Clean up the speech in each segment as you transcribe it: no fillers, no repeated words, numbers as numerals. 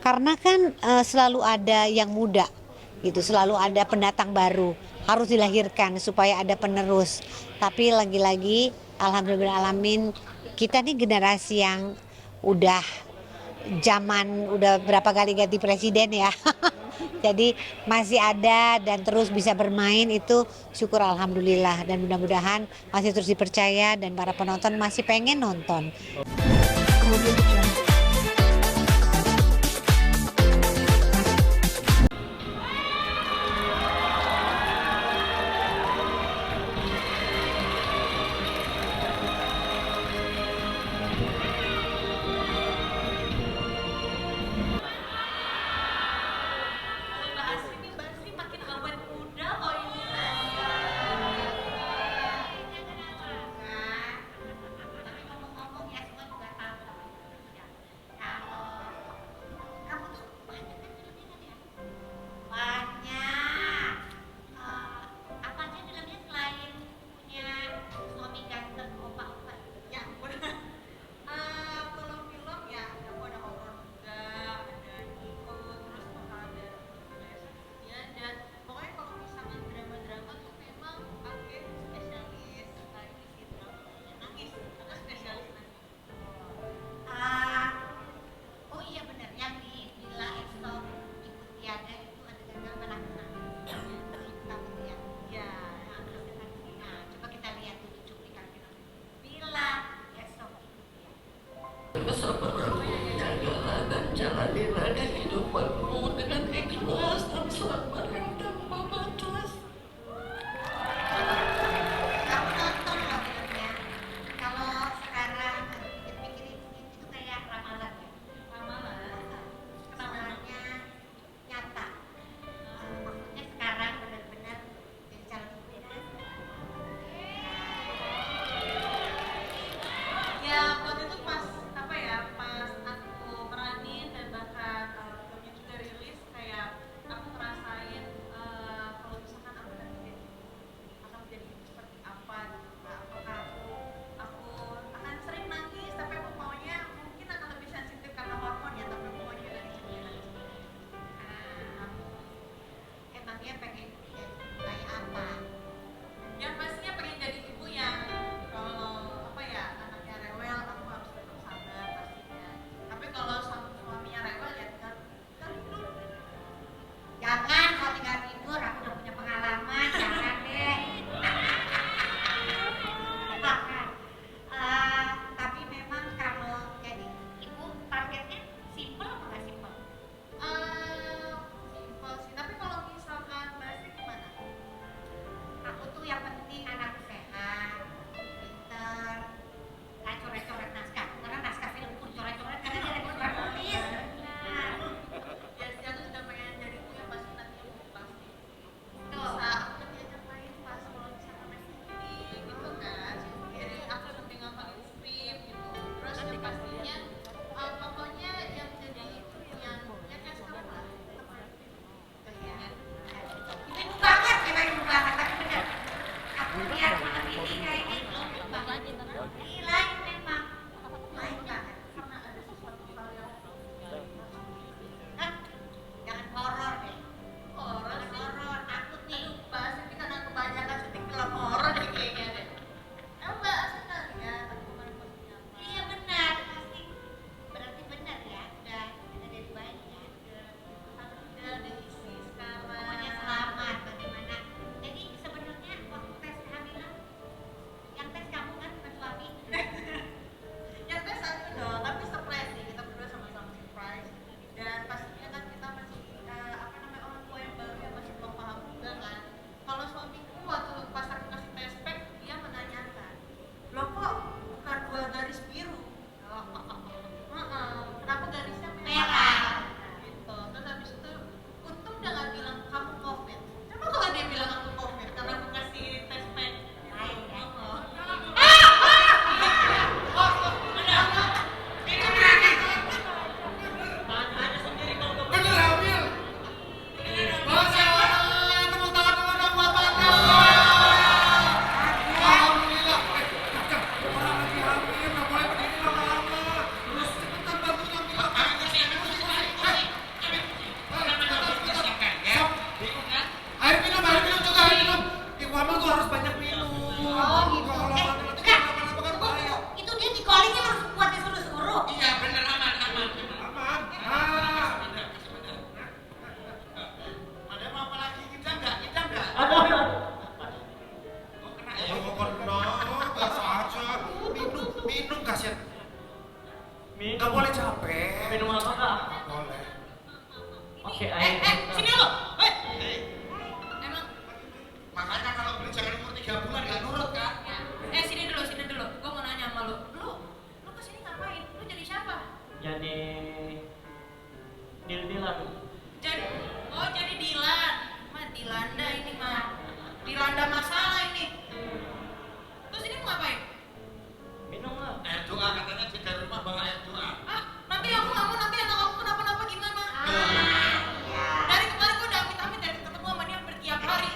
Karena kan selalu ada yang muda gitu, selalu ada pendatang baru, harus dilahirkan supaya ada penerus. Tapi lagi-lagi alhamdulillah alamin kita nih generasi yang udah zaman udah berapa kali ganti presiden ya. Jadi masih ada dan terus bisa bermain itu syukur alhamdulillah, dan mudah-mudahan masih terus dipercaya dan para penonton masih pengen nonton. Mbak Asri nih, Mbak Asri makin awet muda loh ini. Tapi ngomong-ngomong ya, semua juga tahu ya. Kalau kamu tuh banyak kan filmnya kan ya? Banyak. Apa aja filmnya selain punya suami ganteng opa-opa? Ya ampun. Film-film ya, aku ada horor juga, ada Niko, terus bakal ada ya, dan pokoknya kalau misalkan drama-drama tuh memang aku spesialis ini sih, drama nangis, aku spesialis nangis. Ah, oh iya benar, yang di Villa Exo Ibu Tiada itu ada gagal menangis. Kamu tuh ya? Ya, nah, coba kita lihat dulu cuplikan film Villa Exo Ibu Tiada. Jagalah dan jalanilah kehidupanmu dengan ikhlas dan sabar yang tanpa batas. Kamu nonton loh filmnya. Kalau sekarang dipikir-pikirin itu kayak ramalan ya. Ramalan. Kesalahannya nyata. Maksudnya sekarang benar-benar jadi calon ibu ya. Ya waktu itu pas apa ya, pas aku meranin dan bahkan filmnya juga rilis, kayak aku ngerasain kalau misalkan aku nanti jadi ibu, akan menjadi ibu seperti apa gitu. Nah, apakah aku akan sering nangis, tapi aku maunya mungkin akan lebih sensitif karena hormon ya, tapi aku maunya nangis ceria, nangis ceria. Aku emangnya pengen jadi ibu kayak apa? Yang pastinya pengen jadi ibu yang kalau apa ya, anaknya rewel aku harus tetap sabar pastinya. Tapi kalau suaminya rewel ya tinggal tidur. Jangan kalau tinggal tidur, aku udah punya pengalaman, jangan deh. Bahkan, tapi memang kalau jadi ibu targetnya simple apa nggak simple? Simple sih. Tapi kalau misalkan Mbak boleh. Oke, ayo. Sini lo. Emang Makanya kalau beli jangan umur 3 bulan nggak nurut kan? sini dulu. Gua mau nanya sama lu. Lu kesini ngapain? Lu jadi siapa? Jadi deal-dealan. Jadi Dilan. Dilanda ini mah. Dilanda masalah ini. Terus ini mau ngapain? Minum lah. Air doa katanya di dari rumah bawa air doa. Nanti aku nggak mau nanti anak aku kenapa-napa gimana? Dari kemarin gua udah amit-amit dari ketemu sama dia hampir tiap hari.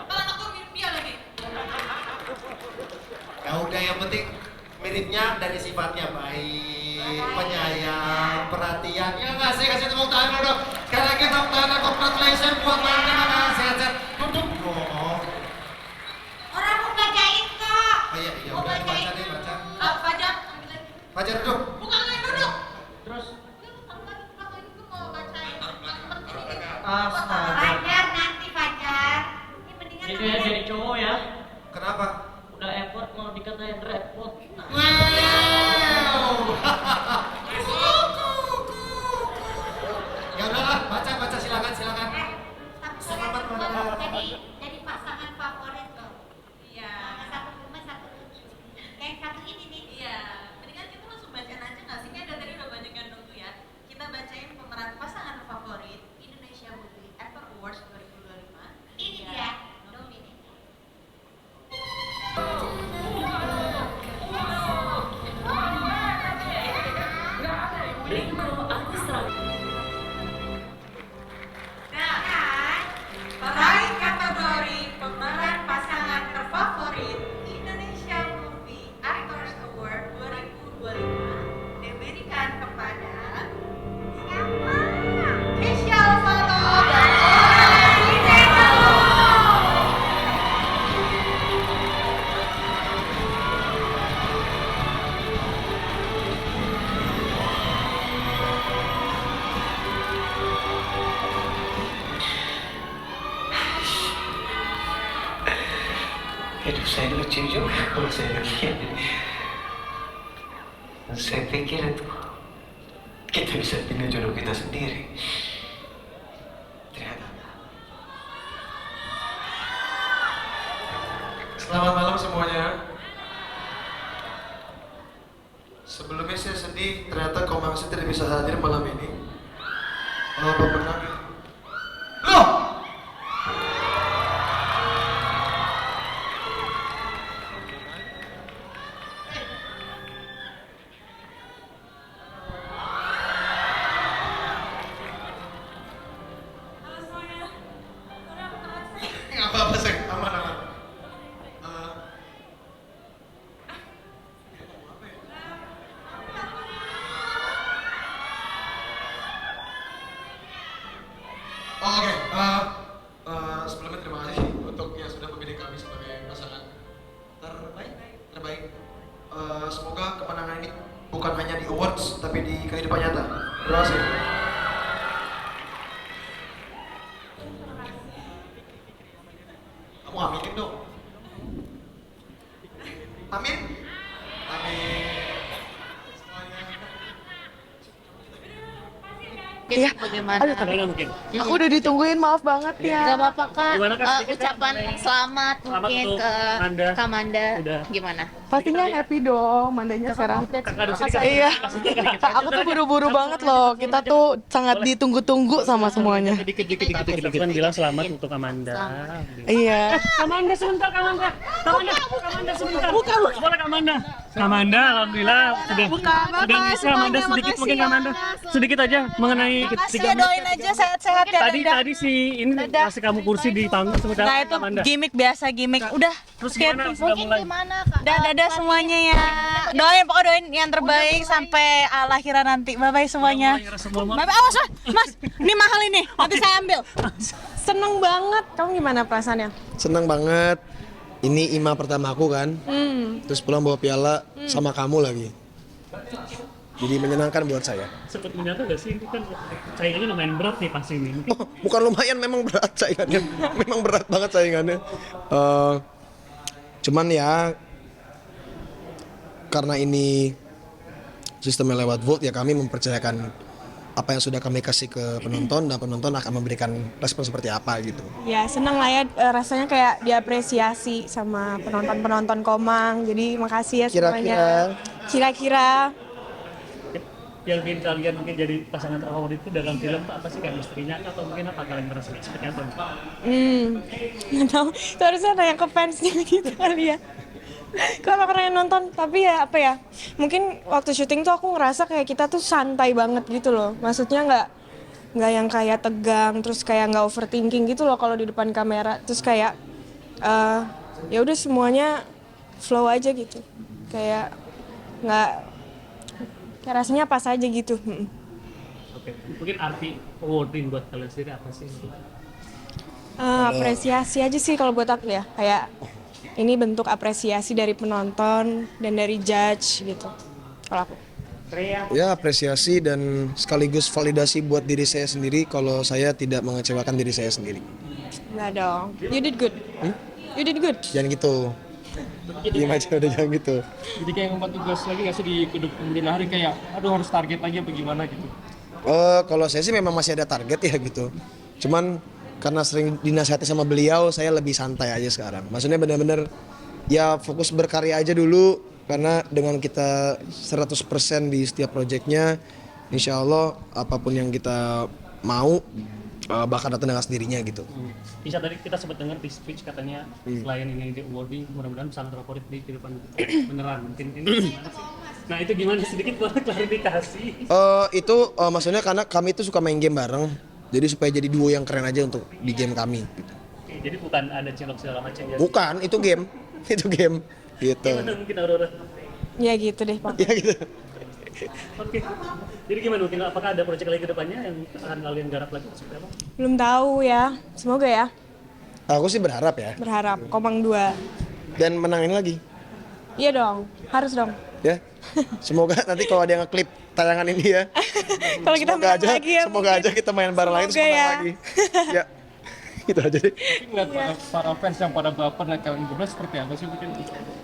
Kalau anak gua mirip dia lagi. Ya udah, yang penting miripnya dari sifatnya baik, penyayang, perhatian. Ya nggak sih, kasih tepuk tangan dong. Sekali lagi tepuk tangan, congratulations buat Manda, sehat-sehat. Duduk. Oh. Orang mau bacain kok. Oh iya, udah baca deh, baca. Fajar, ambil lagi. Fajar duduk. Bukan lagi duduk. Terus Lu tahu lagi belakang itu mau bacain. astaga. Fajar nanti Fajar. Ini mendingan Jadi ya jadi cowok ya. Kenapa? Udah effort mau dikatain repot. Wow. Ya udahlah, baca silakan. Selamat malam. Jadi pasangan favorit loh. Iya. Satu rumah satu kunci. Yang satu ini nih. Iya. Mendingan kita langsung bacain aja nggak sih? Ini ada tadi udah banyak yang nunggu ya. Kita bacain pemeran pasangan favorit Indonesia Movie Actor Awards 2025. Ini dia. Dominic. Riko Agus Nah, peraih kategori pemeran pasangan terfavorit Indonesia Movie Actors Award 2025 diberikan kepada siapa? Michelle Alvaro dan Laura Guillermo. Hidup saya lucu juga kalau saya pikir. Saya pikir itu kita bisa pilih jodoh kita sendiri. Ternyata. Selamat malam semuanya. Sebelumnya saya sedih, ternyata Komangsi tidak bisa hadir malam ini. Pemenang. Loh! Halo semuanya. Sorry aku telat. Nggak apa-apa, sayang. Aman. Oke. Sebelumnya terima kasih untuk yang sudah memilih kami sebagai pasangan terbaik. Semoga kemenangan ini bukan hanya di awards, tapi di kehidupan nyata. Terima kasih. Kamu aminin dong. Amin. Iya. Bagaimana? Aku udah ditungguin, maaf banget ya. Gak apa-apa kak. Gimana, Kak? Sedikit, Kak, Ucapan mengenai- selamat mungkin untuk ke Manda. Kak Manda. Udah. Gimana? Pastinya happy dong, mandanya sekarang. Kakak ada sedikit. Iya, aku tuh buru-buru banget loh. Kita tuh sangat ditunggu-tunggu sama semuanya. Dikit. Kan bilang selamat untuk Amanda. Iya. Kamanda sebentar, Kamanda sebentar. Bukan. Boleh Kamanda. Kamanda, alhamdulillah sudah bisa. Amanda sedikit mungkin Kamanda. Sedikit aja mengenai Makasih ya, doain aja sehat-sehat ya. tadi si ini kasih kamu kursi di panggung sebentar. Nah itu Amanda. gimmick biasa, gimmick. Udah, Terus gimana? Sudah mulai. dadah semuanya ya. Doain, pokoknya doain yang terbaik sampai lahiran nanti. Bye-bye semuanya. Bye-bye. Awas, Mas. Ini mahal ini. Nanti saya ambil. Seneng banget. Kamu gimana perasaannya? Seneng banget. Ini IMA pertama aku kan. Terus pulang bawa piala sama kamu lagi. Jadi menyenangkan buat saya. Sempat menyatu gak sih? Ini kan saingannya lumayan berat nih pasti ini. Oh, bukan lumayan, memang berat saingannya. Memang berat banget saingannya. Cuman ya karena ini sistemnya lewat vote ya kami mempercayakan apa yang sudah kami kasih ke penonton, dan penonton akan memberikan respon seperti apa gitu. Ya seneng lah ya, rasanya kayak diapresiasi sama penonton-penonton Komang. Jadi makasih ya semuanya. Kira-kira yang bikin kalian mungkin jadi pasangan terfavorit itu dalam film tuh apa sih, kayak misterinya atau mungkin apa kalian merasa seperti apa? nggak tahu, itu harusnya nanya ke fansnya gitu kali ya. Kalau orang yang nonton, tapi ya apa ya, mungkin waktu syuting tuh aku ngerasa kayak kita tuh santai banget gitu loh. Maksudnya nggak yang kayak tegang, terus kayak nggak overthinking gitu loh kalau di depan kamera. Terus kayak ya udah semuanya flow aja gitu, kayak nggak, kayak rasanya pas aja gitu. Oke, mungkin arti awarding buat kalian sendiri apa sih? Apresiasi aja sih kalau buat aku ya, kayak ini bentuk apresiasi dari penonton dan dari judge gitu kalau aku. Ya apresiasi dan sekaligus validasi buat diri saya sendiri kalau saya tidak mengecewakan diri saya sendiri. Nggak dong, you did good. You did good. Jangan gitu. Diam aja udah, jangan gitu. Jadi kayak ngomong tugas lagi nggak sih di kemudian hari, kayak aduh harus target lagi apa gimana gitu? Kalau saya sih memang masih ada target ya gitu. Cuman karena sering dinasihati sama beliau, saya lebih santai aja sekarang. Maksudnya benar-benar ya fokus berkarya aja dulu, karena dengan kita 100% di setiap proyeknya, insya Allah apapun yang kita mau bakal datang dengan sendirinya gitu. Bisa tadi kita sempat dengar di speech katanya selain ini di awarding, mudah-mudahan pasangan terfavorit di kehidupan beneran mungkin ini gimana sih? Nah itu gimana, sedikit boleh klarifikasi? Itu maksudnya karena kami itu suka main game bareng, jadi supaya jadi duo yang keren aja untuk di game kami. Gitu. Oke, jadi bukan ada cilok segala macam ya? Bukan, itu game, itu game. Gitu. Gimana mungkin Aurora? Ya gitu deh Pak. Ya gitu. Oke, jadi gimana mungkin, apakah ada proyek lagi ke depannya yang akan kalian garap lagi seperti apa? Belum tahu ya, semoga ya. Aku sih berharap ya. Berharap Komang 2. Dan menangin lagi. Iya dong, harus dong. Ya. Semoga nanti kalau ada yang ngeklip tayangan ini ya. Kalau kita semoga menang aja, lagi ya. semoga aja kita main bareng lagi terus Semoga menang ya. lagi. Ya. Gitu aja deh. Ngeliat para fans yang pada baper dan kalian berdua seperti apa sih mungkin?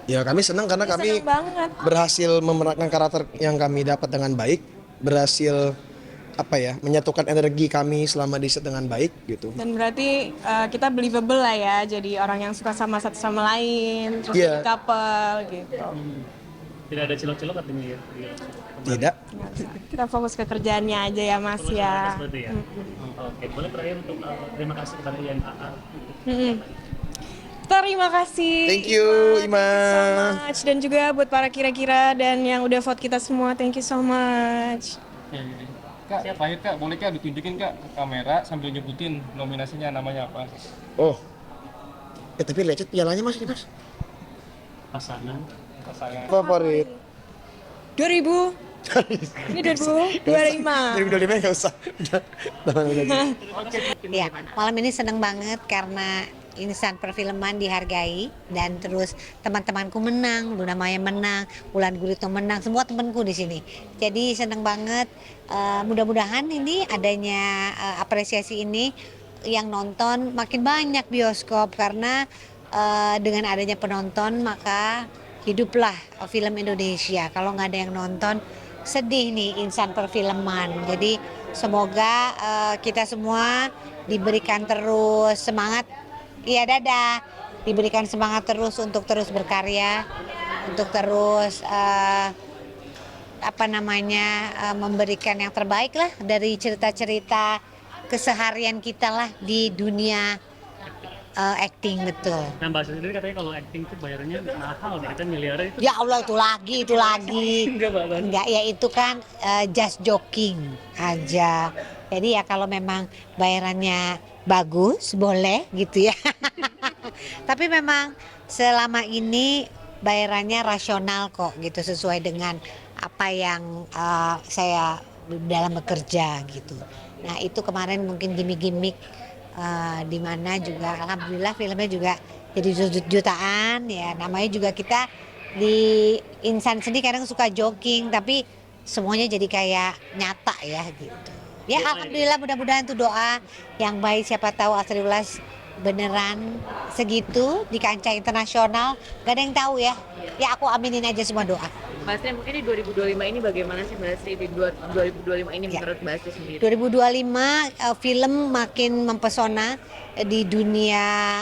Ya kami senang karena kami Seneng banget. berhasil memerankan karakter yang kami dapat dengan baik, berhasil apa ya, menyatukan energi kami selama di set dengan baik gitu. Dan berarti kita believable lah ya, jadi orang yang suka sama satu sama lain, terus Iya. jadi couple gitu. Tidak ada cilok-cilok artinya ya? Tidak. Nggak usah. Kita fokus ke kerjaannya aja ya Mas ya. Seperti ya? Oke, boleh terakhir untuk terima kasih kepada INAA. Terima kasih. Thank you, Ima. Thank you so much. Dan juga buat para kira-kira dan yang udah vote kita semua, thank you so much. Kak, terakhir Kak, boleh Kak ditunjukin Kak ke kamera sambil nyebutin nominasinya namanya apa? Oh. Tapi lecet pialanya Mas, ini Mas. Pasangan. Favorit. 2000. Ini 2025. 2025 nggak usah. Udah. Ya, malam ini seneng banget karena insan perfilman dihargai dan terus teman-temanku menang, Luna Maya menang, Wulan Guritno menang, semua temanku di sini. Jadi seneng banget. Mudah-mudahan ini adanya apresiasi ini yang nonton makin banyak bioskop, karena dengan adanya penonton maka hiduplah film Indonesia. Kalau nggak ada yang nonton, sedih nih insan perfilman. Jadi semoga kita semua diberikan terus semangat. Iya, dadah. Diberikan semangat terus untuk terus berkarya, untuk terus memberikan yang terbaik lah dari cerita-cerita keseharian kita lah di dunia acting, betul. Nah, Mbak sendiri katanya kalau acting itu bayarannya mahal, katanya miliaran itu. Ya Allah, itu lagi. Enggak, Mbak. Enggak, ya itu kan just joking aja. Jadi ya kalau memang bayarannya bagus, boleh gitu ya. Tapi memang selama ini bayarannya rasional kok gitu, sesuai dengan apa yang saya dalam bekerja gitu. Nah itu kemarin mungkin gimmick-gimmick di mana juga alhamdulillah filmnya juga jadi jutaan ya. Namanya juga kita di insan sendiri kadang suka joking, tapi semuanya jadi kayak nyata ya gitu. Ya alhamdulillah, mudah-mudahan itu doa yang baik, siapa tahu Astri Ulas beneran segitu di kancah internasional, gak ada yang tahu ya. Ya aku aminin aja semua doa. Mbak Astri, mungkin di 2025 ini bagaimana sih Mbak Astri di 2025 ini Ya. menurut Mbak Astri sendiri? 2025 film makin mempesona di dunia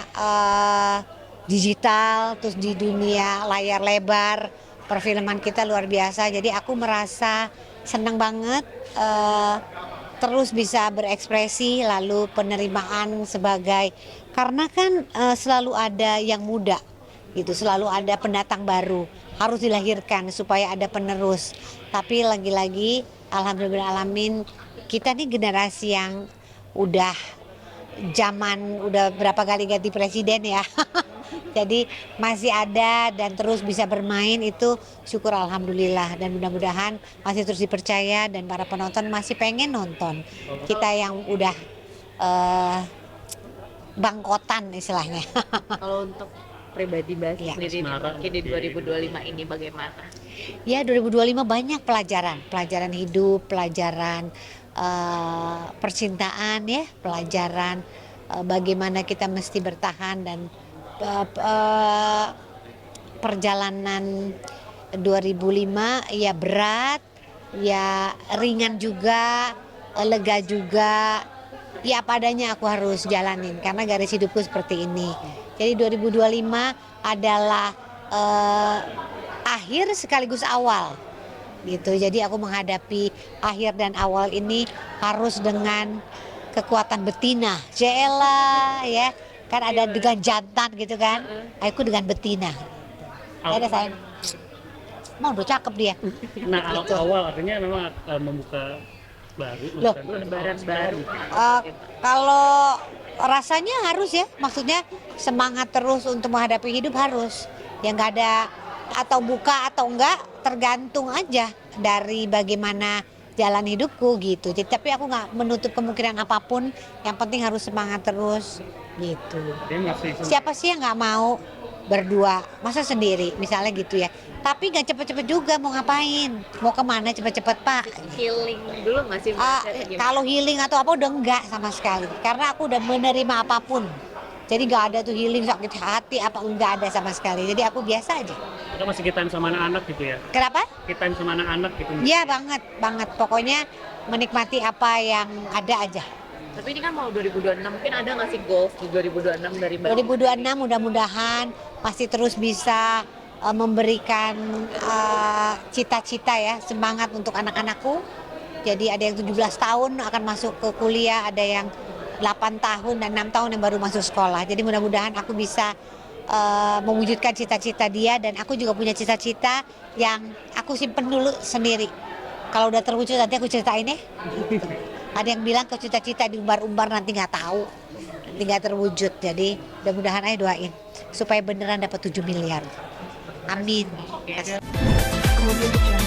digital, terus di dunia layar lebar, perfilman kita luar biasa. Jadi aku merasa senang banget terus bisa berekspresi, lalu penerimaan sebagai, karena kan selalu ada yang muda gitu, selalu ada pendatang baru, harus dilahirkan supaya ada penerus. Tapi lagi-lagi alhamdulillah alamin, kita nih generasi yang udah udah berapa kali ganti presiden ya. Jadi masih ada dan terus bisa bermain, itu syukur alhamdulillah, dan mudah-mudahan masih terus dipercaya dan para penonton masih pengen nonton kita yang udah bangkotan istilahnya. Kalau untuk pribadi Mbak Astri Ya. sendiri mungkin di 2025 ini bagaimana? Ya 2025 banyak pelajaran hidup, pelajaran percintaan ya, pelajaran bagaimana kita mesti bertahan, dan perjalanan 2005 ya berat, ya ringan juga, lega juga, ya apa adanya aku harus jalanin karena garis hidupku seperti ini. Jadi 2025 adalah akhir sekaligus awal gitu. Jadi aku menghadapi akhir dan awal ini harus dengan kekuatan betina. Jela ya, kan ada dengan jantan gitu kan. Aku dengan betina. Ada sayang. Mau udah cakep dia. Nah, awal artinya memang membuka baru. Loh, Lebaran baru. Kalau rasanya harus ya, maksudnya semangat terus untuk menghadapi hidup harus. Ya nggak ada atau buka atau enggak, tergantung aja dari bagaimana jalan hidupku gitu. Jadi, tapi aku nggak menutup kemungkinan apapun, yang penting harus semangat terus gitu. Siapa sih yang nggak mau berdua, masa sendiri misalnya gitu ya. Tapi nggak cepet-cepet juga mau ngapain, mau kemana cepet-cepet Pak. Healing dulu nggak sih Mbak Astri? Kalau healing atau apa udah enggak sama sekali, karena aku udah menerima apapun. Jadi nggak ada tuh healing sakit hati apa, enggak ada sama sekali. Jadi aku biasa aja. Atau masih kita sama anak-anak gitu ya? Kenapa? Kita sama anak-anak gitu. Iya banget. Pokoknya menikmati apa yang ada aja. Tapi ini kan mau 2026, mungkin ada nggak sih goals di 2026 dari Mbak? 2026 mudah-mudahan masih terus bisa memberikan cita-cita ya, semangat untuk anak-anakku. Jadi ada yang 17 tahun akan masuk ke kuliah, ada yang 8 tahun dan 6 tahun yang baru masuk sekolah. Jadi mudah-mudahan aku bisa mewujudkan cita-cita dia, dan aku juga punya cita-cita yang aku simpen dulu sendiri. Kalau udah terwujud nanti aku ceritain ya. Ada yang bilang ke cita-cita diumbar-umbar nanti nggak tahu, nanti nggak terwujud. Jadi mudah-mudahan ayo doain supaya beneran dapat 7 miliar. Amin. Oke. Kemudian